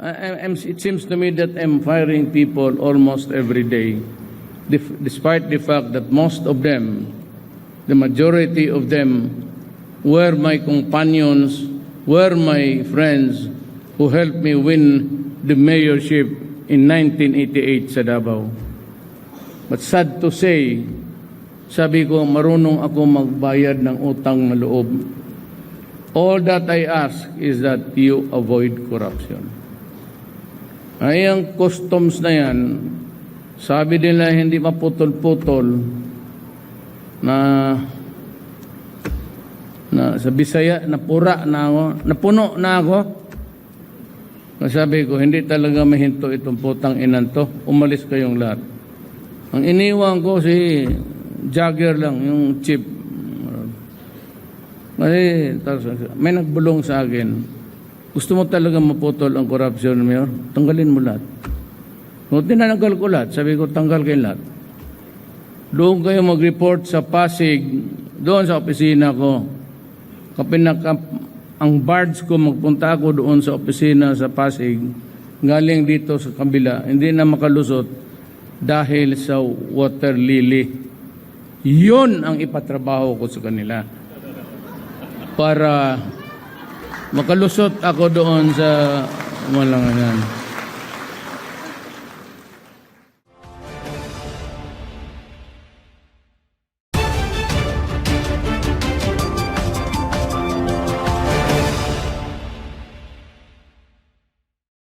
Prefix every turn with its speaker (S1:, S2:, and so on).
S1: it seems to me that I'm firing people almost every day, despite the fact that most of them, the majority of them, were my companions, were my friends who helped me win the mayorship in 1988 sa Davao. But sad to say, sabi ko, marunong ako magbayad ng utang na loob. All that I ask is that you avoid corruption. Ay, ang customs na yan, sabi nila hindi maputol-putol na sa Bisaya, napura na ako, napuno na ako. Sabi ko, hindi talaga mahinto itong putang inan to. Umalis kayong lahat. Ang iniwan ko si Jagger lang, yung chief. Kasi may nagbulong sa akin, gusto mo talaga maputol ang corruption, Mayor? Tanggalin mo lahat. Kung tinananggal ko lahat, sabi ko, tanggal kayo lahat. Doon kayo mag-report sa Pasig, doon sa opisina ko. Ang barge ko, magpunta ako doon sa opisina sa Pasig, galing dito sa kabila, hindi na makalusot dahil sa water lily. Yun ang ipatrabaho ko sa kanila. Para makalusot ako doon sa walanganan.